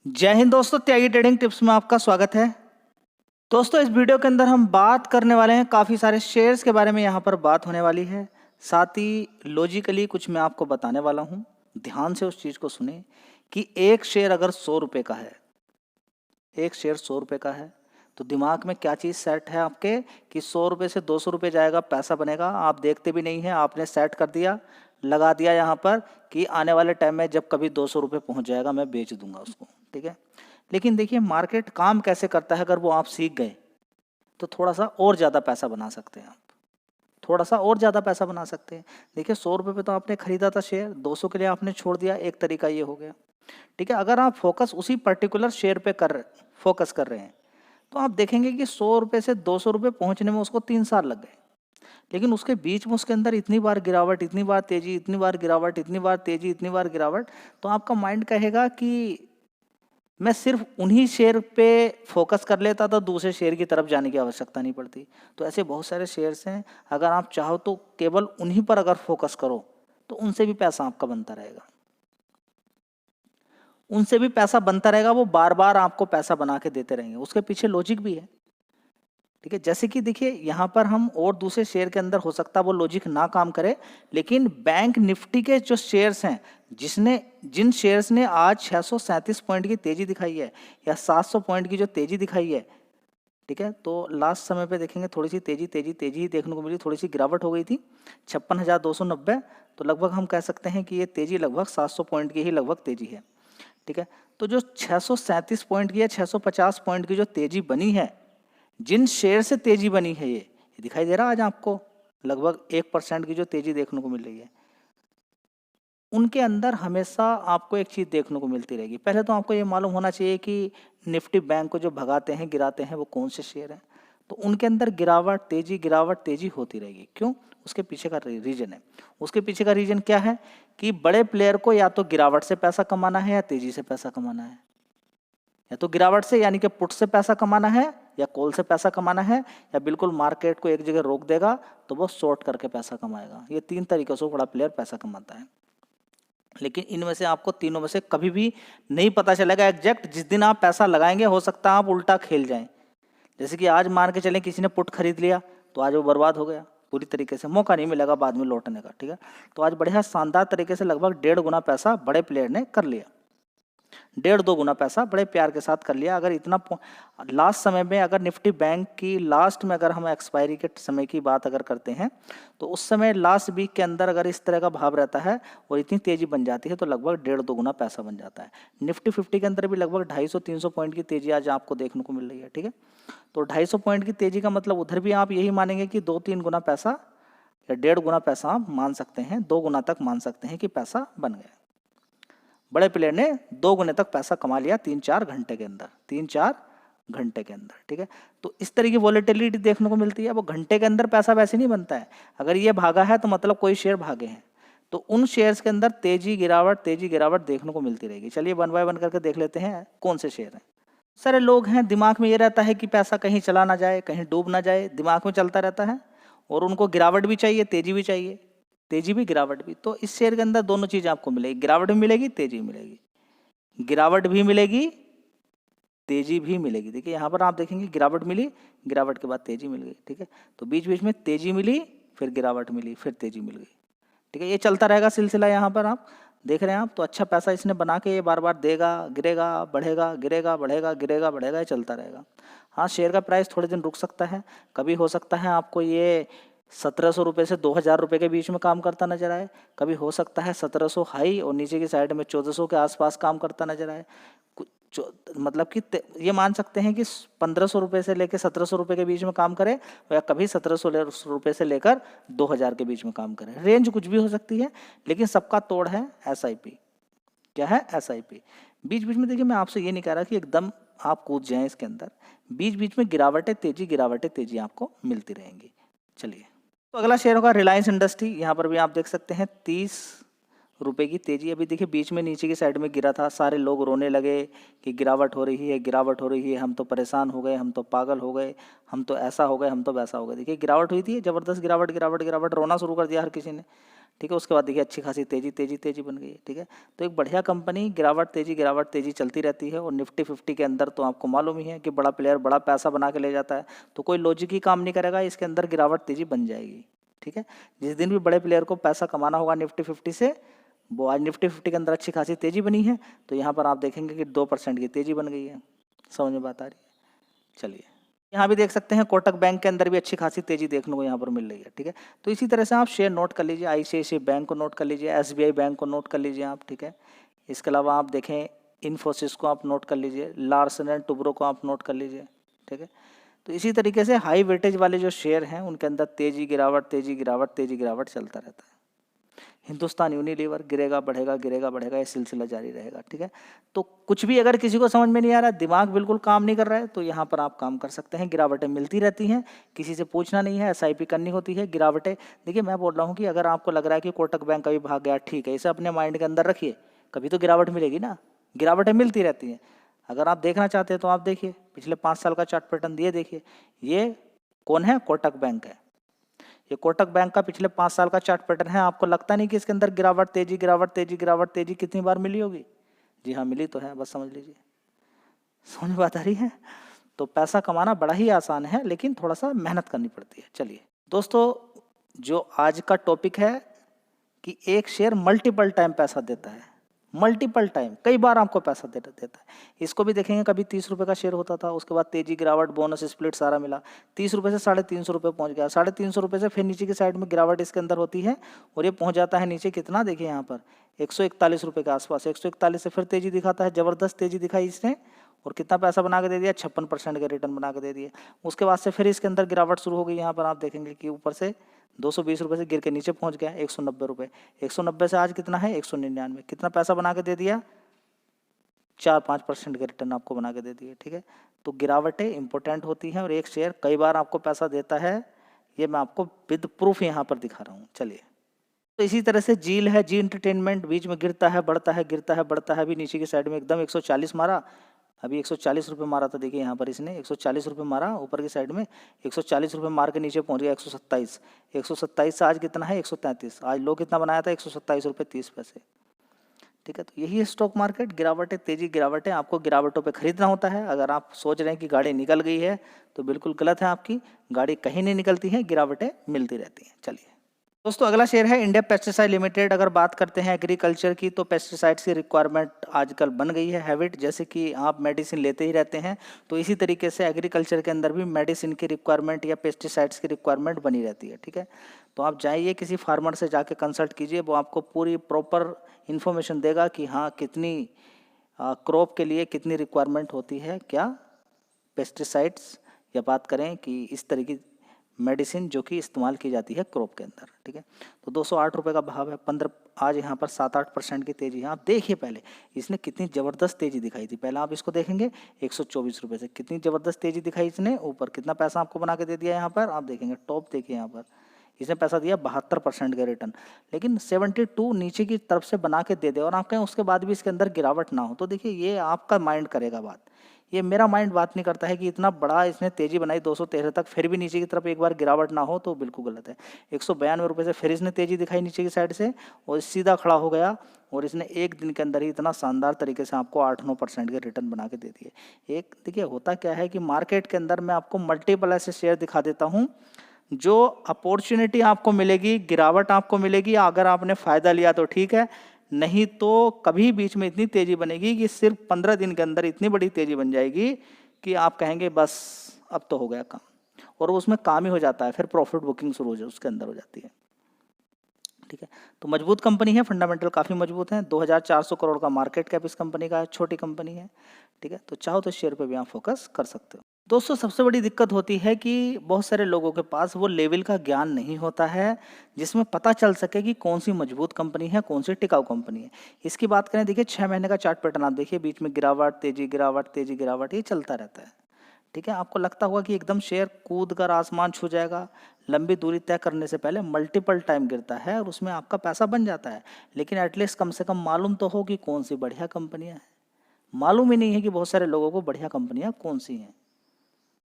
जय हिंद दोस्तों, त्यागी trading tips में आपका स्वागत है। दोस्तों, इस वीडियो के अंदर हम बात करने वाले हैं काफ़ी सारे शेयर्स के बारे में। यहाँ पर बात होने वाली है, साथ ही लॉजिकली कुछ मैं आपको बताने वाला हूँ। ध्यान से उस चीज़ को सुने कि एक शेयर अगर 100 रुपये का है, एक शेयर 100 रुपये का है, तो दिमाग में क्या चीज़ सेट है आपके कि 100 रुपये से 200 रुपये जाएगा, पैसा बनेगा। आप देखते भी नहीं हैं, आपने सेट कर दिया, लगा दिया यहाँ पर कि आने वाले टाइम में जब कभी 200 रुपये पहुँच जाएगा मैं बेच दूंगा उसको। ठीक है, लेकिन देखिए मार्केट काम कैसे करता है, अगर वो आप सीख गए तो थोड़ा सा और ज़्यादा पैसा बना सकते हैं। आप थोड़ा सा और ज़्यादा पैसा बना सकते हैं। देखिए 100 रुपये पे तो आपने खरीदा था शेयर, 200 के लिए आपने छोड़ दिया, एक तरीका ये हो गया। ठीक है, अगर आप फोकस उसी पर्टिकुलर शेयर पे फोकस कर रहे हैं तो आप देखेंगे कि 100 रुपये से 200 रुपये पहुँचने में उसको 3 साल लग गए, लेकिन उसके बीच में उसके अंदर इतनी बार गिरावट, इतनी बार तेजी, इतनी बार गिरावट, इतनी बार तेजी, इतनी बार गिरावट, तो आपका माइंड कहेगा कि मैं सिर्फ उन्हीं शेयर पे फोकस कर लेता था, दूसरे शेयर की तरफ जाने की आवश्यकता नहीं पड़ती। तो ऐसे बहुत सारे शेयर्स हैं, अगर आप चाहो तो केवल उन्हीं पर अगर फोकस करो तो उनसे भी पैसा आपका बनता रहेगा, उनसे भी पैसा बनता रहेगा। वो बार बार आपको पैसा बना के देते रहेंगे, उसके पीछे लॉजिक भी है। ठीक है, जैसे कि देखिए यहाँ पर हम और दूसरे शेयर के अंदर हो सकता है वो लॉजिक ना काम करे, लेकिन बैंक निफ्टी के जो शेयर्स हैं, जिन शेयर्स ने आज 637 पॉइंट की तेजी दिखाई है या 700 पॉइंट की जो तेजी दिखाई है, ठीक है, तो लास्ट समय पे देखेंगे थोड़ी सी तेजी तेजी तेजी ही देखने को मिली, थोड़ी सी गिरावट हो गई थी 56,290। तो लगभग हम कह सकते हैं कि ये तेजी लगभग 700 पॉइंट की ही लगभग तेजी है। ठीक है, तो जो 637 पॉइंट की या 650 पॉइंट की जो तेजी बनी है, जिन शेयर से तेजी बनी है, ये दिखाई दे रहा आज आपको, लगभग 1% की जो तेजी देखने को मिल रही है, उनके अंदर हमेशा आपको एक चीज़ देखने को मिलती रहेगी। पहले तो आपको ये मालूम होना चाहिए कि निफ्टी बैंक को जो भगाते हैं, गिराते हैं, वो कौन से शेयर हैं। तो उनके अंदर गिरावट तेजी होती रहेगी। क्यों? उसके पीछे का रीजन है, उसके पीछे का रीजन क्या है कि बड़े प्लेयर को या तो गिरावट से पैसा कमाना है या तेजी से पैसा कमाना है, या तो गिरावट से यानी कि पुट से पैसा कमाना है, या कॉल से पैसा कमाना है, या बिल्कुल मार्केट को एक जगह रोक देगा तो वो शॉर्ट करके पैसा कमाएगा। ये 3 तरीकों से बड़ा प्लेयर पैसा कमाता है, लेकिन इनमें से आपको तीनों में से कभी भी नहीं पता चलेगा एग्जैक्ट। जिस दिन आप पैसा लगाएंगे हो सकता है आप उल्टा खेल जाएं। जैसे कि आज मान के चलें किसी ने पुट खरीद लिया तो आज वो बर्बाद हो गया पूरी तरीके से, मौका नहीं मिलेगा बाद में लौटने का। ठीक है, तो आज बढ़िया शानदार तरीके से लगभग 1.5 गुना पैसा बड़े प्लेयर ने कर लिया, 1.5-2 गुना पैसा बड़े प्यार के साथ कर लिया। अगर इतना लास्ट समय में, अगर निफ्टी बैंक की लास्ट में अगर हम एक्सपायरी के समय की बात अगर करते हैं तो उस समय लास्ट वीक के अंदर अगर इस तरह का भाव रहता है और इतनी तेजी बन जाती है तो लगभग 1.5-2 गुना पैसा बन जाता है। निफ्टी 50 के अंदर भी लगभग 250-300 पॉइंट की तेजी आज आपको देखने को मिल रही है। ठीक है, तो 250 पॉइंट की तेजी का मतलब उधर भी आप यही मानेंगे कि 2-3 गुना पैसा या 1.5 गुना पैसा आप मान सकते हैं, 2 गुना तक मान सकते हैं कि पैसा बन गया। बड़े प्लेयर ने 2 गुने तक पैसा कमा लिया 3-4 घंटे के अंदर, 3-4 घंटे के अंदर। ठीक है, तो इस तरह की वॉलेटिलिटी देखने को मिलती है। वो घंटे के अंदर पैसा वैसे नहीं बनता है, अगर ये भागा है तो मतलब कोई शेयर भागे हैं, तो उन शेयर्स के अंदर तेजी गिरावट देखने को मिलती रहेगी। चलिए 1 बाय 1 करके देख लेते हैं कौन से शेयर हैं। सारे लोग हैं, दिमाग में ये रहता है कि पैसा कहीं चला ना जाए, कहीं डूब ना जाए, दिमाग में चलता रहता है, और उनको गिरावट भी चाहिए, तेजी भी चाहिए, तेजी भी गिरावट भी। तो इस शेयर के अंदर दोनों चीज़ आपको मिलेगी, गिरावट भी मिलेगी, तेजी भी मिलेगी, गिरावट भी मिलेगी, तेजी भी मिलेगी। देखिए यहाँ पर आप देखेंगे गिरावट मिली, गिरावट के बाद तेजी मिल गई। ठीक है, तो बीच बीच में तेजी मिली, फिर गिरावट मिली, फिर तेजी मिल गई। ठीक है, ये चलता रहेगा सिलसिला। यहाँ पर आप देख रहे हैं, आप तो अच्छा पैसा इसने बना के ये बार बार देगा, गिरेगा, बढ़ेगा, गिरेगा, बढ़ेगा, गिरेगा, बढ़ेगा, ये चलता रहेगा। हाँ, शेयर का प्राइस थोड़े दिन रुक सकता है, कभी हो सकता है आपको ये 1700 रुपये से 2000 रुपये के बीच में काम करता नजर आए, कभी हो सकता है 1700 हाई और नीचे की साइड में 1400 के आसपास काम करता नजर आए। मतलब कि ये मान सकते हैं कि 1500 रुपये से लेकर 1700 रुपये के बीच में काम करे, या कभी 1700 रुपये से लेकर 2000 के बीच में काम करे। रेंज कुछ भी हो सकती है, लेकिन सबका तोड़ है एसआईपी। क्या है? एसआईपी। बीच बीच में देखिए, मैं आपसे ये नहीं कह रहा कि एकदम आप कूद जाएं इसके अंदर, बीच बीच में गिरावटें तेजी आपको मिलती रहेंगी। चलिए, तो अगला शेयर होगा रिलायंस इंडस्ट्री। यहाँ पर भी आप देख सकते हैं 30 रुपए की तेजी। अभी देखिए बीच में नीचे की साइड में गिरा था, सारे लोग रोने लगे कि गिरावट हो रही है, गिरावट हो रही है, हम तो परेशान हो गए, हम तो पागल हो गए, हम तो ऐसा हो गए, हम तो वैसा हो गए। देखिए गिरावट हुई थी, जबरदस्त गिरावट, रोना शुरू कर दिया हर किसी ने। ठीक है। उसके बाद देखिए अच्छी खासी तेजी तेजी तेजी बन गई है, ठीक है। तो एक बढ़िया कंपनी गिरावट तेजी चलती रहती है। और निफ्टी 50 के अंदर तो आपको मालूम ही है कि बड़ा प्लेयर बड़ा पैसा बना के ले जाता है, तो कोई लॉजिक ही काम नहीं करेगा, इसके अंदर गिरावट तेजी बन जाएगी, ठीक है। जिस दिन भी बड़े प्लेयर को पैसा कमाना होगा निफ्टी 50 से, वो आज निफ्टी 50 के अंदर अच्छी खासी तेजी बनी है, तो यहाँ पर आप देखेंगे कि 2% की तेजी बन गई है। समझ में बात आ रही है? चलिए, यहाँ भी देख सकते हैं कोटक बैंक के अंदर भी अच्छी खासी तेजी देखने को यहाँ पर मिल रही है, ठीक है। तो इसी तरह से आप शेयर नोट कर लीजिए, आईसीआईसीआई बैंक को नोट कर लीजिए, एसबीआई बैंक को नोट कर लीजिए आप, ठीक है। इसके अलावा आप देखें इन्फोसिस को आप नोट कर लीजिए, लार्सन एंड टुब्रो को आप नोट कर लीजिए, ठीक है। तो इसी तरीके से हाई वेटेज वाले जो शेयर हैं उनके अंदर तेजी गिरावट चलता रहता है। हिंदुस्तान यूनिलीवर गिरेगा बढ़ेगा, ये सिलसिला जारी रहेगा, ठीक है। तो कुछ भी अगर किसी को समझ में नहीं आ रहा, दिमाग बिल्कुल काम नहीं कर रहा है, तो यहाँ पर आप काम कर सकते हैं। गिरावटें मिलती रहती हैं, किसी से पूछना नहीं है, एसआईपी करनी होती है। गिरावटें देखिए, मैं बोल रहा हूँ कि अगर आपको लग रहा है कि कोटक बैंक कभी भाग गया, ठीक है, इसे अपने माइंड के अंदर रखिए, कभी तो गिरावट मिलेगी ना, गिरावटें मिलती रहती हैं। अगर आप देखना चाहते हैं तो आप देखिए पिछले 5 साल का चार्ट पैटर्न दिए, देखिए ये कौन है, कोटक बैंक है। ये कोटक बैंक का पिछले 5 साल का चार्ट पैटर्न है। आपको लगता नहीं कि इसके अंदर गिरावट तेजी कितनी बार मिली होगी? जी हाँ, मिली तो है, बस समझ लीजिए। समझ में बात आ रही है? तो पैसा कमाना बड़ा ही आसान है, लेकिन थोड़ा सा मेहनत करनी पड़ती है। चलिए दोस्तों, जो आज का टॉपिक है कि एक शेयर मल्टीपल टाइम पैसा देता है, मल्टीपल टाइम कई बार आपको पैसा देता है। इसको भी देखेंगे, कभी 30 रुपये का शेयर होता था, उसके बाद तेजी गिरावट बोनस स्प्लिट सारा मिला, 30 रुपये से 350 रुपये पहुंच गया, 350 रुपये से फिर नीचे की साइड में गिरावट इसके अंदर होती है और ये पहुंच जाता है नीचे कितना, देखिए यहाँ पर 141 रुपये के आसपास। 141 से फिर तेजी दिखाता है, जबरदस्त तेजी दिखाई इसने और कितना पैसा बना के दे दिया, 56% के रिटर्न बना के दे दिए। उसके बाद से फिर इसके अंदर गिरावट शुरू हो गई। यहाँ पर आप देखेंगे कि ऊपर से 220 रुपये से गिर के नीचे पहुंच गया 190 रुपये। 190 से आज कितना है, 199। कितना पैसा बना के दे दिया, 4-5% के रिटर्न आपको बना के दे दिए, ठीक है। तो गिरावटें इंपॉर्टेंट होती हैं और एक शेयर कई बार आपको पैसा देता है, ये मैं आपको विद प्रूफ यहाँ पर दिखा रहा हूँ। चलिए, तो इसी तरह से जील है, जी एंटरटेनमेंट, बीच में गिरता है बढ़ता है, अभी नीचे की साइड में एकदम 140 मारा, अभी 140 रुपये मारा था, देखिए यहाँ पर इसने 140 रुपये मारा ऊपर की साइड में, 140 रुपये मार के नीचे पहुँच गया 127। 127 से आज कितना है, 133। आज लो कितना बनाया था, 127 रुपये 30 पैसे, ठीक है। तो यही है स्टॉक मार्केट, गिरावटें तेजी गिरावटें। आपको गिरावटों पे खरीदना होता है। अगर आप सोच रहे हैं कि गाड़ी निकल गई है तो बिल्कुल गलत है, आपकी गाड़ी कहीं नहीं निकलती है, गिरावटें मिलती रहती हैं। चलिए दोस्तों, अगला शेयर है इंडिया पेस्टिसाइड लिमिटेड। अगर बात करते हैं एग्रीकल्चर की, तो पेस्टिसाइड्स की रिक्वायरमेंट आजकल बन गई है हैबिट, जैसे कि आप मेडिसिन लेते ही रहते हैं, तो इसी तरीके से एग्रीकल्चर के अंदर भी मेडिसिन की रिक्वायरमेंट या पेस्टिसाइड्स की रिक्वायरमेंट बनी रहती है, ठीक है। तो आप जाइए किसी फार्मर से जाके कंसल्ट कीजिए, वो आपको पूरी प्रॉपर इन्फॉर्मेशन देगा कि हाँ कितनी क्रॉप के लिए कितनी रिक्वायरमेंट होती है, क्या पेस्टिसाइड्स, या बात करें कि इस तरीके मेडिसिन जो कि इस्तेमाल की जाती है क्रॉप के अंदर, ठीक है। तो 208 रुपये का भाव है, 15 आज यहाँ पर 7-8% की तेजी है। आप देखिए पहले इसने कितनी ज़बरदस्त तेजी दिखाई थी, पहले आप इसको देखेंगे 124 रुपये से कितनी ज़बरदस्त तेजी दिखाई इसने, ऊपर कितना पैसा आपको बना के दे दिया। यहाँ पर आप देखेंगे टॉप, देखिए यहाँ पर इसने पैसा दिया 72% के रिटर्न, लेकिन 72 नीचे की तरफ से बना के दे दे और आप कहें उसके बाद भी इसके अंदर गिरावट ना हो, तो देखिए ये आपका माइंड करेगा बात, ये मेरा माइंड बात नहीं करता है कि इतना बड़ा इसने तेजी बनाई 213 तक, फिर भी नीचे की तरफ एक बार गिरावट ना हो, तो बिल्कुल गलत है। 192 रुपये से फिर इसने तेजी दिखाई नीचे की साइड से और सीधा खड़ा हो गया और इसने एक दिन के अंदर ही इतना शानदार तरीके से आपको 8-9% के रिटर्न बना के दे दिए। एक देखिए होता क्या है कि मार्केट के अंदर मैं आपको मल्टीपल ऐसे शेयर दिखा देता हूँ, जो अपॉर्चुनिटी आपको मिलेगी, गिरावट आपको मिलेगी, अगर आपने फ़ायदा लिया तो ठीक है, नहीं तो कभी बीच में इतनी तेज़ी बनेगी कि सिर्फ 15 दिन के अंदर इतनी बड़ी तेज़ी बन जाएगी कि आप कहेंगे बस अब तो हो गया काम, और उसमें काम ही हो जाता है, फिर प्रॉफिट बुकिंग शुरू हो जाए उसके अंदर हो जाती है, ठीक है। तो मजबूत कंपनी है, फंडामेंटल काफ़ी मजबूत हैं, 2400 करोड़ का मार्केट कैप इस कंपनी का है, छोटी कंपनी है, ठीक है। तो चाहो तो शेयर पे भी आप फोकस कर सकते हो। दोस्तों, सबसे बड़ी दिक्कत होती है कि बहुत सारे लोगों के पास वो लेवल का ज्ञान नहीं होता है जिसमें पता चल सके कि कौन सी मजबूत कंपनी है, कौन सी टिकाऊ कंपनी है। इसकी बात करें, देखिए 6 महीने का चार्ट पैटर्न आप देखिए, बीच में गिरावट तेजी गिरावट ये चलता रहता है, ठीक है। आपको लगता होगा कि एकदम शेयर कूद कर आसमान छू जाएगा, लंबी दूरी तय करने से पहले मल्टीपल टाइम गिरता है और उसमें आपका पैसा बन जाता है, लेकिन एटलीस्ट कम से कम मालूम तो हो कि कौन सी बढ़िया कंपनियां हैं। मालूम ही नहीं है कि बहुत सारे लोगों को बढ़िया कंपनियां कौन सी हैं।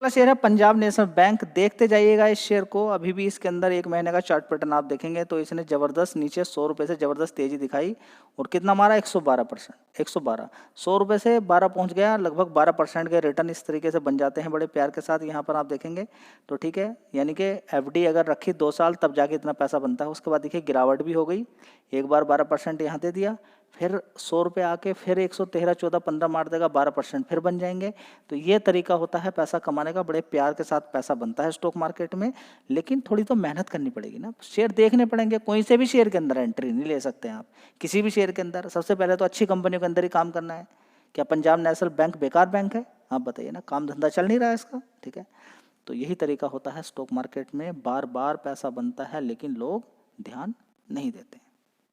अगला शेयर है पंजाब नेशनल बैंक। देखते जाइएगा इस शेयर को, अभी भी इसके अंदर एक महीने का चार्ट पैटर्न आप देखेंगे तो इसने जबरदस्त नीचे 100 रुपये से जबरदस्त तेजी दिखाई और कितना मारा 112%, 112, 100 रुपये से 12 पहुंच गया, लगभग 12% के रिटर्न इस तरीके से बन जाते हैं बड़े प्यार के साथ। यहाँ पर आप देखेंगे तो ठीक है, यानी कि एफडी अगर रखी 2 साल तब जाके इतना पैसा बनता है। उसके बाद देखिए गिरावट भी हो गई, एक बार 12% यहाँ दे दिया, फिर 100 रुपये आके फिर 113, 14, 15 मार देगा, 12% फिर बन जाएंगे। तो ये तरीका होता है पैसा कमाने का, बड़े प्यार के साथ पैसा बनता है स्टॉक मार्केट में, लेकिन थोड़ी तो मेहनत करनी पड़ेगी ना, शेयर देखने पड़ेंगे। कोई से भी शेयर के अंदर एंट्री नहीं ले सकते आप, किसी भी शेयर के अंदर। सबसे पहले तो अच्छी कंपनियों के अंदर ही काम करना है। क्या पंजाब नेशनल बैंक बेकार बैंक है? आप बताइए ना, काम धंधा चल नहीं रहा है इसका, ठीक है। तो यही तरीका होता है स्टॉक मार्केट में, बार बार पैसा बनता है लेकिन लोग ध्यान नहीं देते।